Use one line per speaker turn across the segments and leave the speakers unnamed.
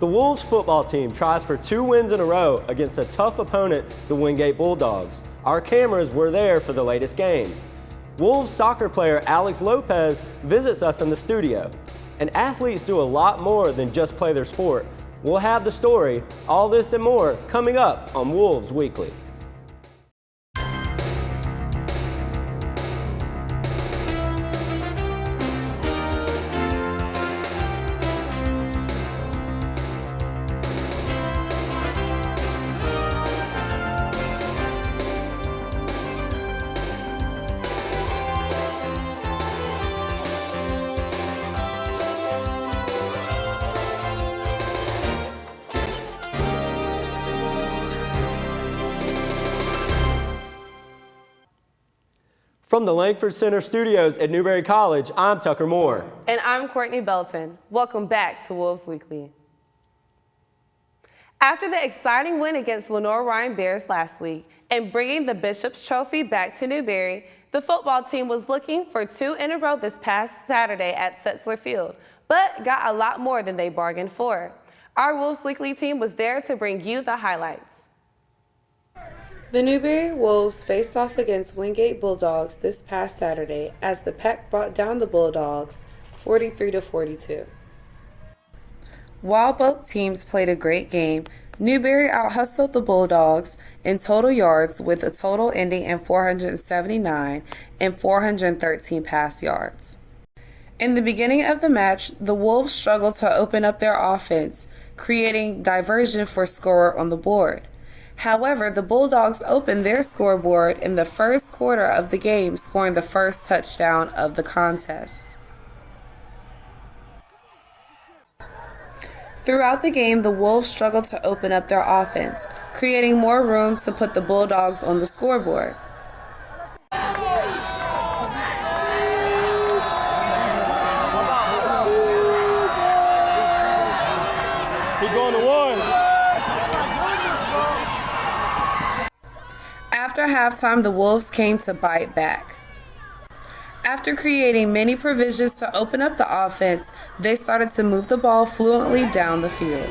The Wolves football team tries for 2 wins in a row against a tough opponent, the Wingate Bulldogs. Our cameras were there for the latest game. Wolves soccer player Alex Lopez visits us in the studio. And athletes do a lot more than just play their sport. We'll have the story, all this and more, coming up on Wolves Weekly. From the Langford Center studios at Newberry College, I'm Tucker Moore.
And I'm Courtney Belton. Welcome back to Wolves Weekly. After the exciting win against Lenore Ryan Bears last week and bringing the Bishop's Trophy back to Newberry, the football team was looking for 2 in a row this past Saturday at Setzler Field, but got a lot more than they bargained for. Our Wolves Weekly team was there to bring you the highlights. The Newberry Wolves faced off against Wingate Bulldogs this past Saturday as the Pack brought down the Bulldogs 43-42. While both teams played a great game, Newberry out-hustled the Bulldogs in total yards with a total ending in 479 and 413 pass yards. In the beginning of the match, the Wolves struggled to open up their offense, creating diversion for score on the board. However, the Bulldogs opened their scoreboard in the first quarter of the game, scoring the first touchdown of the contest. Throughout the game, the Wolves struggled to open up their offense, creating more room to put the Bulldogs on the scoreboard.
He's going to one.
After halftime, the Wolves came to bite back. After creating many provisions to open up the offense, they started to move the ball fluently down the field.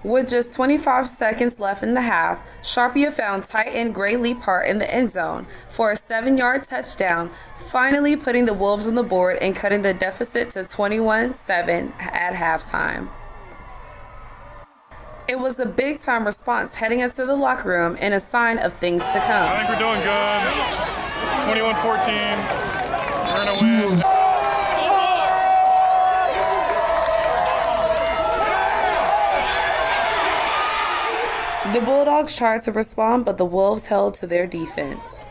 With just 25 seconds left in the half, Sharpia found tight end Gray Leapart in the end zone for a 7-yard touchdown, finally putting the Wolves on the board and cutting the deficit to 21-7 at halftime. It was a big-time response heading into the locker room and a sign of things to come.
I think we're doing good. 21-14. We're going to win.
The Bulldogs tried to respond, but the Wolves held to their defense.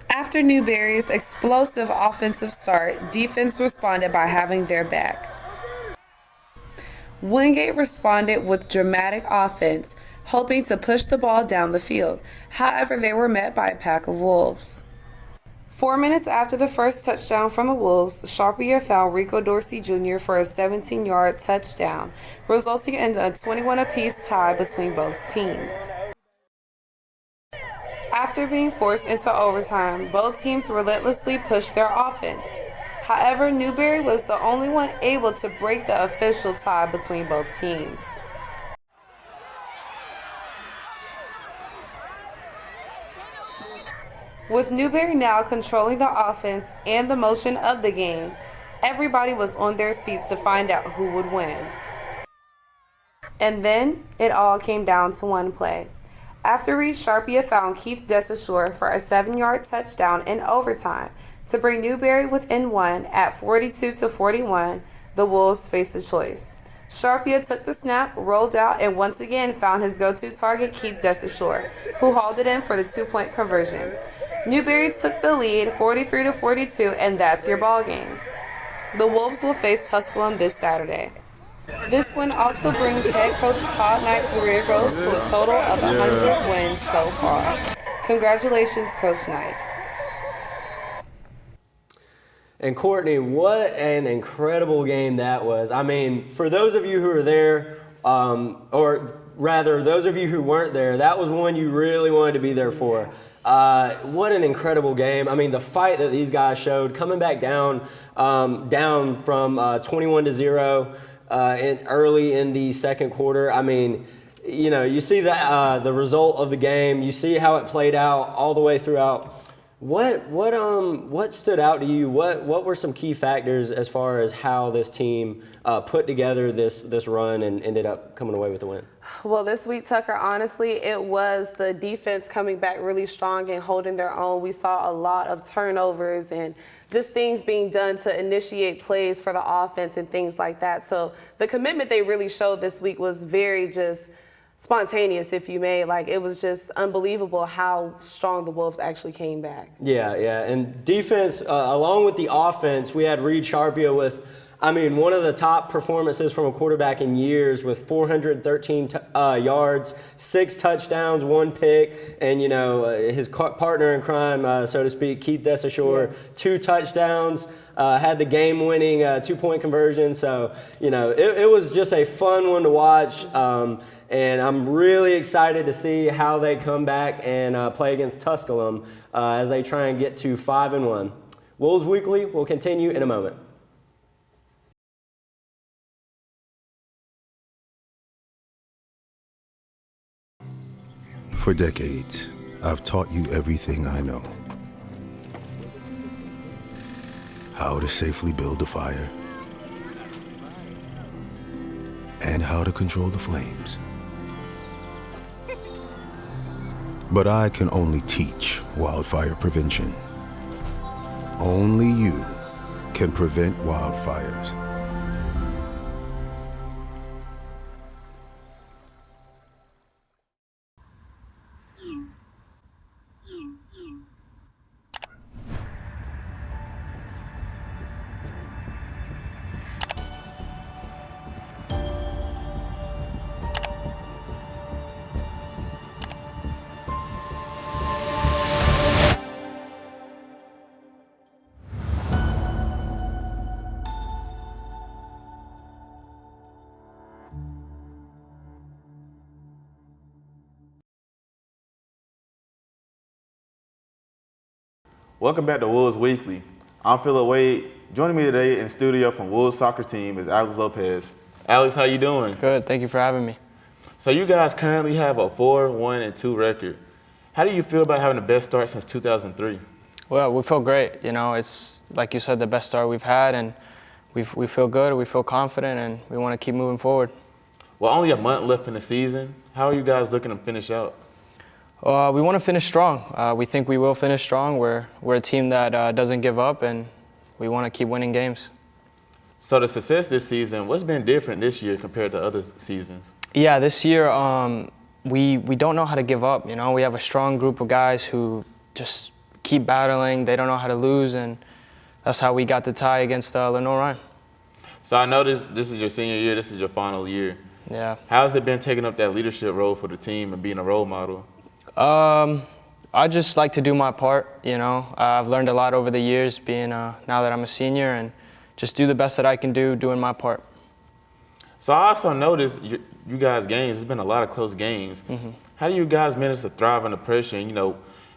After Newberry's explosive offensive start, defense responded by having their back. Wingate responded with dramatic offense, hoping to push the ball down the field. However, they were met by a pack of Wolves. 4 minutes after the first touchdown from the Wolves, Sharpia found Rico Dorsey Jr. for a 17-yard touchdown, resulting in a 21-apiece tie between both teams. After being forced into overtime, both teams relentlessly pushed their offense. However, Newberry was the only one able to break the official tie between both teams. With Newberry now controlling the offense and the motion of the game, everybody was on their seats to find out who would win. And then it all came down to one play. After Reed, Sharpia found Keith Desashore for a 7-yard touchdown in overtime to bring Newberry within 1 at 42-41. The Wolves faced a choice. Sharpia took the snap, rolled out, and once again found his go-to target, Keith Desashore, who hauled it in for the 2-point conversion. Newberry took the lead 43-42, and that's your ball game. The Wolves will face Tusculum this Saturday. This win also brings head coach Todd Knight's career goals to a total of 100 wins so far. Congratulations, Coach Knight.
And Courtney, what an incredible game that was. I mean, for those of you who were there, or rather, those of you who weren't there, that was one you really wanted to be there for. What an incredible game. I mean, the fight that these guys showed, coming back down from 21-0 early in the second quarter. I mean, you know, you see the result of the game. You see how it played out all the way throughout. What stood out to you? What were some key factors as far as how this team put together this run and ended up coming away with the win?
Well, this week, Tucker, honestly, it was the defense coming back really strong and holding their own. We saw a lot of turnovers and just things being done to initiate plays for the offense and things like that. So the commitment they really showed this week was very just spontaneous, if you may. Like, it was just unbelievable how strong the Wolves actually came back. Yeah.
And defense, along with the offense, we had Reed Sharpia with, I mean, one of the top performances from a quarterback in years with 413 yards, 6 touchdowns, 1 pick, and, you know, his partner in crime, so to speak, Keith Desashore, yes. 2 touchdowns. Had the game-winning 2-point conversion. So, you know, it was just a fun one to watch. And I'm really excited to see how they come back and play against Tusculum as they try and get to 5-1. Wolves Weekly will continue in a moment.
For decades, I've taught you everything I know. How to safely build a fire, and how to control the flames. But I can only teach wildfire prevention. Only you can prevent wildfires.
Welcome back to Wolves Weekly. I'm Philip Wade. Joining me today in studio from Wolves soccer team is Alex Lopez. Alex, how you doing?
Good, thank you for having me.
So you guys currently have a 4-1-2 record. How do you feel about having the best start since 2003?
Well, we feel great. You know, it's like you said, the best start we've had, and we feel good, we feel confident, and we want to keep moving forward.
Well, only a month left in the season. How are you guys looking to finish out?
We want to finish strong. We think we will finish strong. We're a team that doesn't give up, and we want to keep winning games.
So the success this season, what's been different this year compared to other seasons?
Yeah, this year we don't know how to give up. You know, we have a strong group of guys who just keep battling. They don't know how to lose, and that's how we got the tie against Lenoir-Rhyne.
So I know this is your senior year. This is your final year.
Yeah.
How's it been taking up that leadership role for the team and being a role model?
I just like to do my part, you know. I've learned a lot over the years being, now that I'm a senior, and just do the best that I can do doing my part.
So I also noticed you guys' games, there's been a lot of close games. Mm-hmm. How do you guys manage to thrive under pressure and, you know,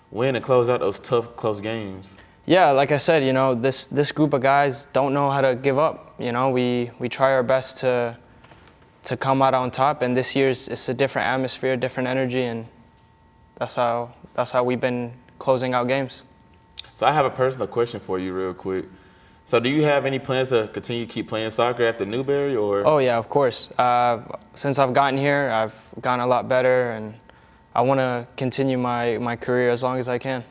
win and close out those tough, close games?
Yeah, like I said, you know, this group of guys don't know how to give up. You know, we try our best to come out on top, and this year's it's a different atmosphere, different energy, and that's how we've been closing out games.
So I have a personal question for you real quick. So do you have any plans to continue to keep playing soccer after Newberry, or?
Oh yeah, of course. Since I've gotten here, I've gotten a lot better, and I want to continue my career as long as I can.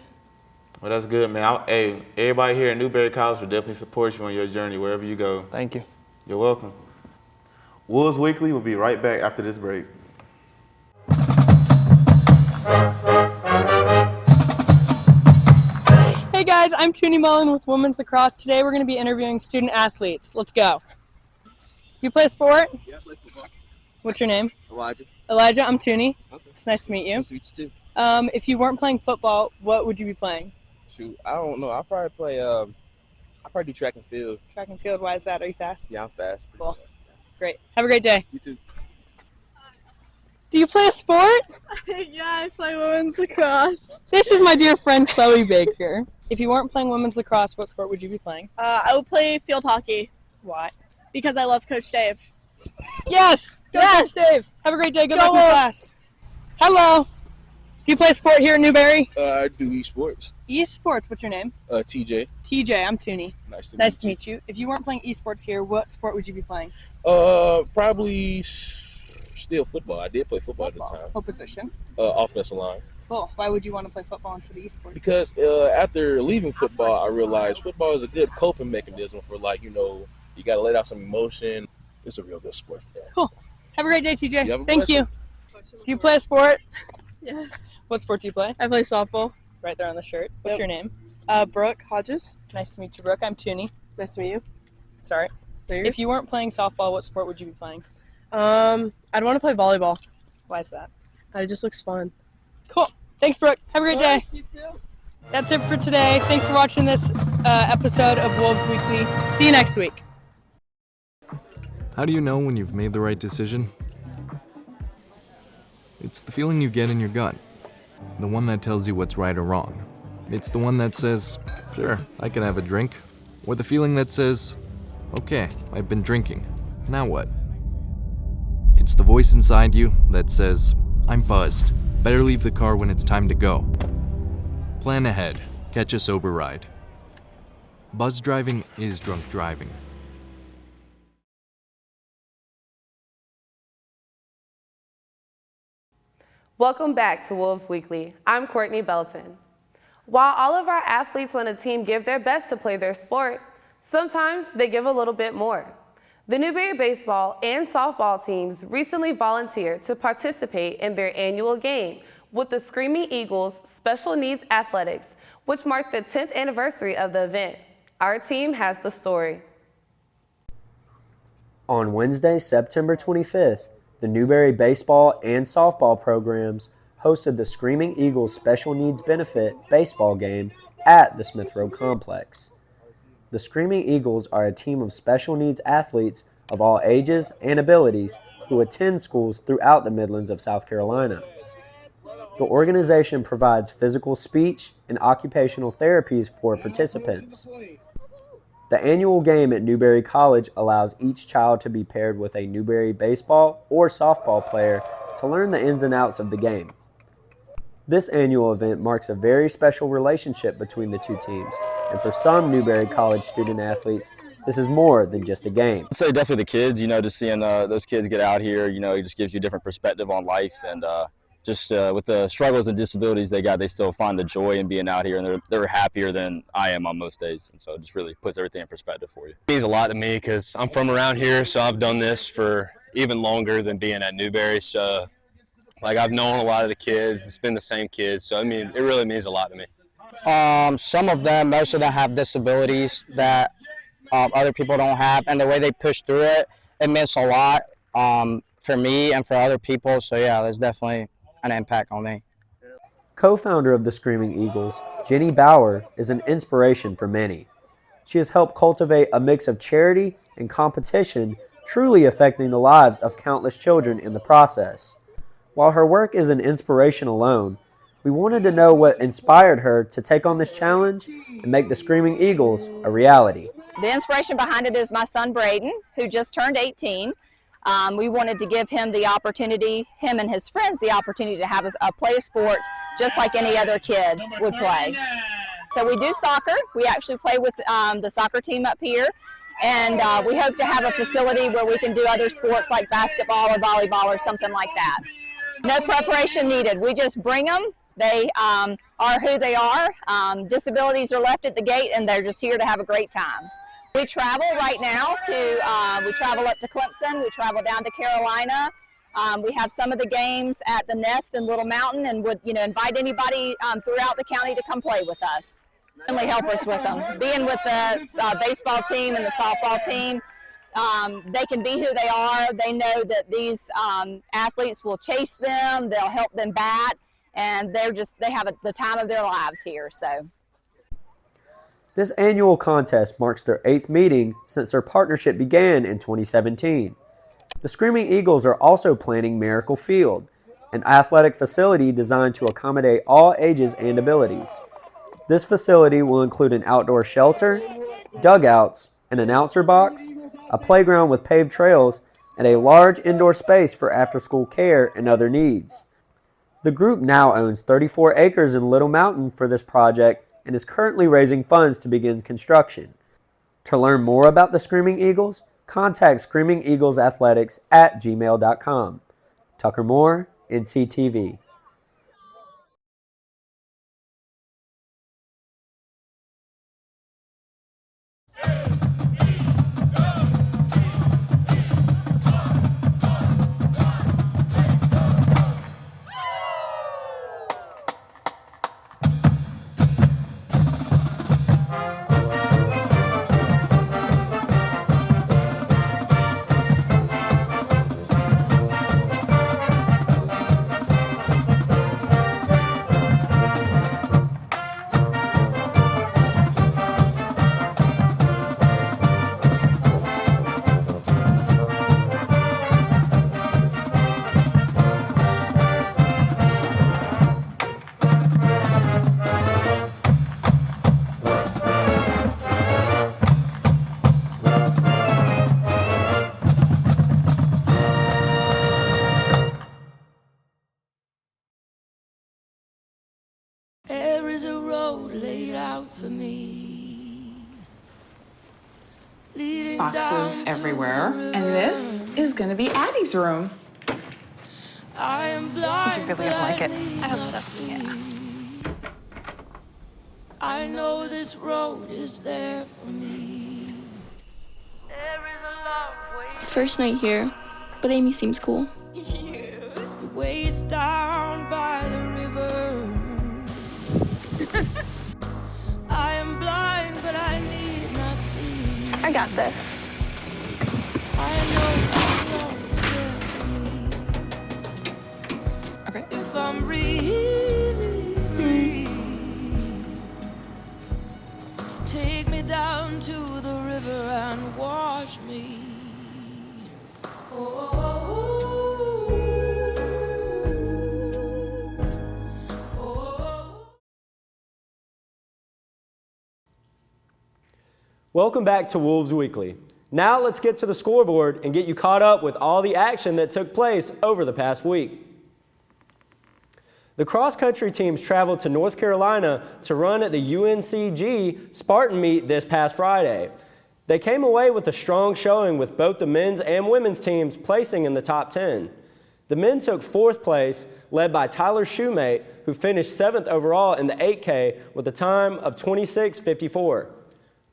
Well, that's good, man. Hey, everybody here at Newberry College will definitely support you on your journey wherever you go.
Thank you.
You're welcome. Wolves Weekly will be right back after this break.
Hey guys, I'm Toonie Mullen with Women's Lacrosse. Today we're going to be interviewing student athletes. Let's go. Do you play sport?
Yeah, I play football.
What's your name?
Elijah.
Elijah, I'm Toonie.
Okay.
It's nice to meet you.
Nice to meet you too.
If you weren't playing football, what would you be playing?
Shoot, I don't know. I'll probably play, I'll probably do track and field.
Track and field, why is that? Are you fast?
Yeah, I'm fast.
Cool.
Fast.
Great. Have a great day.
You too.
Do you play a sport?
Yeah, I play women's lacrosse.
This is my dear friend Chloe Baker. If you weren't playing women's lacrosse, what sport would you be playing?
I would play field hockey.
Why?
Because I love Coach Dave.
Yes! Yes! Dave! Have a great day. Good luck in class. Hello! Do you play sport here in Newberry?
I do esports.
Esports, what's your name?
TJ.
TJ, I'm Toonie.
Nice
to meet you. If you weren't playing esports here, what sport would you be playing?
Probably still football. I did play football at the time.
What position?
Offensive line.
Cool. Why would you want to play football instead of esports?
Because after leaving football, I realized football is a good coping mechanism for, like, you know, you got to let out some emotion. It's a real good sport for that.
Cool. Have a great day, TJ.
Thank
you. Do you play a sport?
Yes.
What sport do you play?
I play softball.
Right there on the shirt. What's your name?
Brooke Hodges.
Nice to meet you, Brooke. I'm Toonie.
Nice to meet you.
Sorry. If you weren't playing softball, what sport would you be playing?
I'd want to play volleyball.
Why is that?
It just looks fun.
Cool. Thanks, Brooke. Have a great day.
You too.
That's it for today. Thanks for watching this episode of Wolves Weekly. See you next week.
How do you know when you've made the right decision? It's the feeling you get in your gut. The one that tells you what's right or wrong. It's the one that says, sure, I can have a drink. Or the feeling that says, okay, I've been drinking. Now what? It's the voice inside you that says, I'm buzzed. Better leave the car when it's time to go. Plan ahead. Catch a sober ride. Buzz driving is drunk driving.
Welcome back to Wolves Weekly. I'm Courtney Belton. While all of our athletes on a team give their best to play their sport, sometimes they give a little bit more. The Newberry baseball and softball teams recently volunteered to participate in their annual game with the Screaming Eagles Special Needs Athletics, which marked the 10th anniversary of the event. Our team has the story.
On Wednesday, September 25th, the Newberry baseball and softball programs hosted the Screaming Eagles Special Needs Benefit baseball game at the Smith Road Complex. The Screaming Eagles are a team of special needs athletes of all ages and abilities who attend schools throughout the Midlands of South Carolina. The organization provides physical, speech, and occupational therapies for participants. The annual game at Newberry College allows each child to be paired with a Newberry baseball or softball player to learn the ins and outs of the game. This annual event marks a very special relationship between the two teams, and for some Newberry College student athletes, this is more than just a game.
I'd say definitely the kids, just seeing those kids get out here, it just gives you a different perspective on life, and just with the struggles and disabilities they got, they still find the joy in being out here, and they're happier than I am on most days, and so it just really puts everything in perspective for you.
It means a lot to me because I'm from around here, so I've done this for even longer than being at Newberry, so I've known a lot of the kids, it's been the same kids, so it really means a lot to me.
Some of them, most of them have disabilities that other people don't have, and the way they push through it, it means a lot for me and for other people, so yeah, there's definitely an impact on me.
Co-founder of the Screaming Eagles, Jenny Bauer, is an inspiration for many. She has helped cultivate a mix of charity and competition, truly affecting the lives of countless children in the process. While her work is an inspiration alone, we wanted to know what inspired her to take on this challenge and make the Screaming Eagles a reality.
The inspiration behind it is my son Braden, who just turned 18. We wanted to give him the opportunity, him and his friends, the opportunity to have play a sport just like any other kid would play. So we do soccer. We actually play with the soccer team up here, and we hope to have a facility where we can do other sports like basketball or volleyball or something like that. No preparation needed. We just bring them. They are who they are. Disabilities are left at the gate, and they're just here to have a great time. We travel right now we travel up to Clemson, we travel down to Carolina. We have some of the games at the Nest in Little Mountain, and would invite anybody throughout the county to come play with us. Really help us with them. Being with the baseball team and the softball team, they can be who they are. They know that these athletes will chase them, they'll help them bat, and they have the time of their lives here. So.
This annual contest marks their 8th meeting since their partnership began in 2017. The Screaming Eagles are also planning Miracle Field, an athletic facility designed to accommodate all ages and abilities. This facility will include an outdoor shelter, dugouts, an announcer box, a playground with paved trails, and a large indoor space for after-school care and other needs. The group now owns 34 acres in Little Mountain for this project and is currently raising funds to begin construction. To learn more about the Screaming Eagles, contact screamingeaglesathletics@gmail.com. Tucker Moore, NCTV.
There is a road laid out for me.
Boxes everywhere. And this is gonna be Addie's room.
I am blind,
You're really gonna like it.
I hope so. Yeah. I know this road is there for me. There is a long way.
First night here, but Amy seems cool.
Ways down by the river. I am blind, but I need not see.
I got this.
I know this road is there for me.
Okay.
If I'm really free, take me down to the river and wash me.
Welcome back to Wolves Weekly. Now let's get to the scoreboard and get you caught up with all the action that took place over the past week. The cross-country teams traveled to North Carolina to run at the UNCG Spartan Meet this past Friday. They came away with a strong showing with both the men's and women's teams placing in the top 10. The men took 4th place, led by Tyler Shoemate, who finished 7th overall in the 8K with a time of 26:54.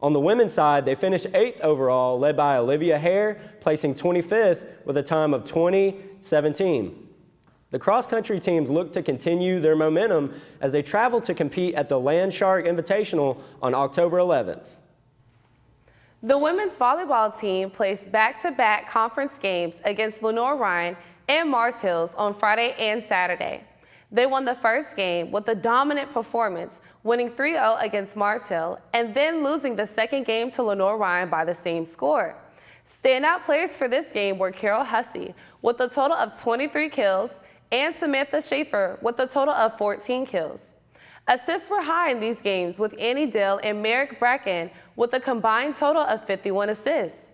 On the women's side, they finished 8th overall, led by Olivia Hare, placing 25th with a time of 20:17. The cross-country teams look to continue their momentum as they travel to compete at the Land Shark Invitational on October 11th.
The women's volleyball team placed back-to-back conference games against Lenore Ryan and Mars Hills on Friday and Saturday. They won the first game with a dominant performance, winning 3-0 against Mars Hill and then losing the second game to Lenore Ryan by the same score. Standout players for this game were Carol Hussey with a total of 23 kills and Samantha Schaefer with a total of 14 kills. Assists were high in these games with Annie Dill and Merrick Bracken with a combined total of 51 assists.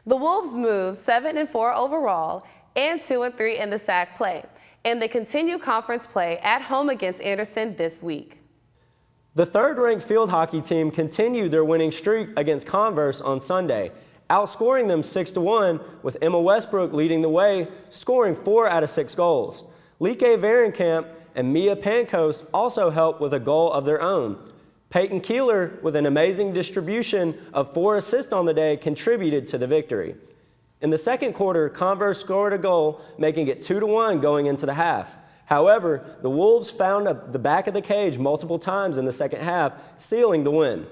The Wolves moved 7-4 overall and 2-3 in the SAC play, and they continue conference play at home against Anderson this week.
The third-ranked field hockey team continued their winning streak against Converse on Sunday, outscoring them 6-1 with Emma Westbrook leading the way, scoring 4 out of 6 goals. Lieke Varenkamp and Mia Pankos also helped with a goal of their own. Peyton Keeler, with an amazing distribution of 4 assists on the day, contributed to the victory. In the second quarter, Converse scored a goal, making it 2-1 going into the half. However, the Wolves found the back of the cage multiple times in the second half, sealing the win.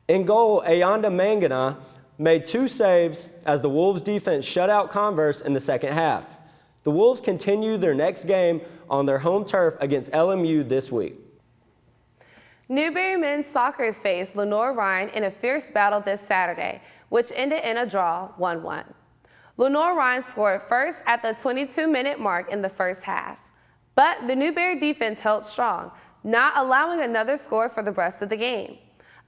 In goal, Ayanda Mangana made 2 saves as the Wolves defense shut out Converse in the second half. The Wolves continue their next game on their home turf against LMU this week.
Newberry men's soccer faced Lenore Ryan in a fierce battle this Saturday, which ended in a draw 1-1. Lenore Ryan scored first at the 22-minute mark in the first half. But the Newberry defense held strong, not allowing another score for the rest of the game.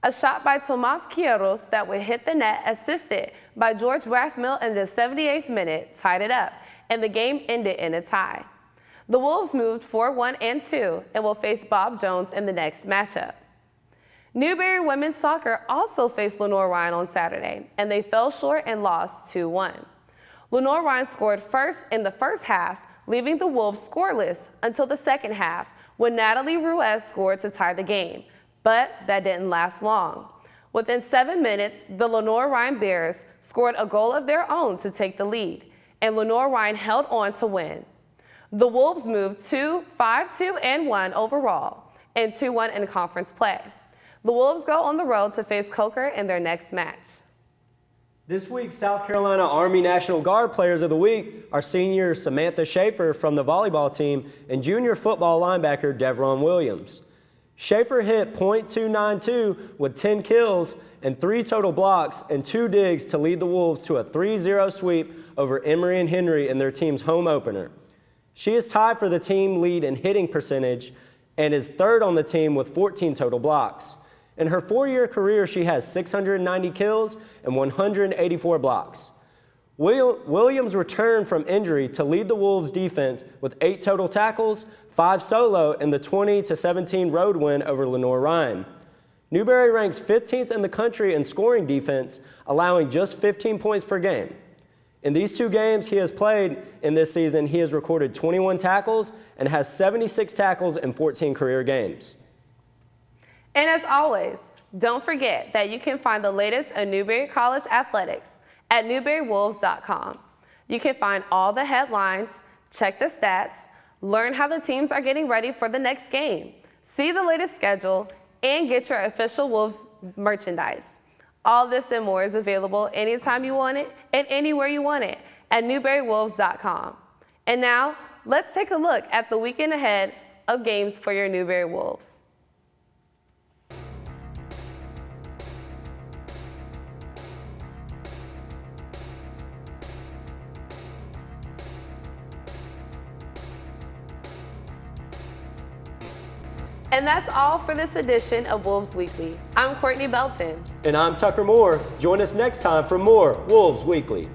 A shot by Tomas Quiros that would hit the net, assisted by George Rathmill in the 78th minute, tied it up, and the game ended in a tie. The Wolves moved 4-1 and 2 and will face Bob Jones in the next matchup. Newberry women's soccer also faced Lenore Ryan on Saturday, and they fell short and lost 2-1. Lenore Ryan scored first in the first half, leaving the Wolves scoreless until the second half, when Natalie Ruiz scored to tie the game, but that didn't last long. Within 7 minutes, the Lenore Ryan Bears scored a goal of their own to take the lead, and Lenore Ryan held on to win. The Wolves moved to 5-2-1 overall and 2-1 in conference play. The Wolves go on the road to face Coker in their next match.
This week's South Carolina Army National Guard Players of the Week are senior Samantha Schaefer from the volleyball team and junior football linebacker Devron Williams. Schaefer hit .292 with 10 kills and 3 total blocks and 2 digs to lead the Wolves to a 3-0 sweep over Emory and Henry in their team's home opener. She is tied for the team lead in hitting percentage and is third on the team with 14 total blocks. In her 4-year career, she has 690 kills and 184 blocks. Williams returned from injury to lead the Wolves defense with 8 total tackles, 5 solo, and the 20-17 road win over Lenore Ryan. Newberry ranks 15th in the country in scoring defense, allowing just 15 points per game. In these 2 games he has played in this season, he has recorded 21 tackles and has 76 tackles in 14 career games.
And as always, don't forget that you can find the latest in Newberry College athletics at newberrywolves.com. You can find all the headlines, check the stats, learn how the teams are getting ready for the next game, see the latest schedule, and get your official Wolves merchandise. All this and more is available anytime you want it and anywhere you want it at newberrywolves.com. And now, let's take a look at the weekend ahead of games for your Newberry Wolves. And that's all for this edition of Wolves Weekly. I'm Courtney Belton.
And I'm Tucker Moore. Join us next time for more Wolves Weekly.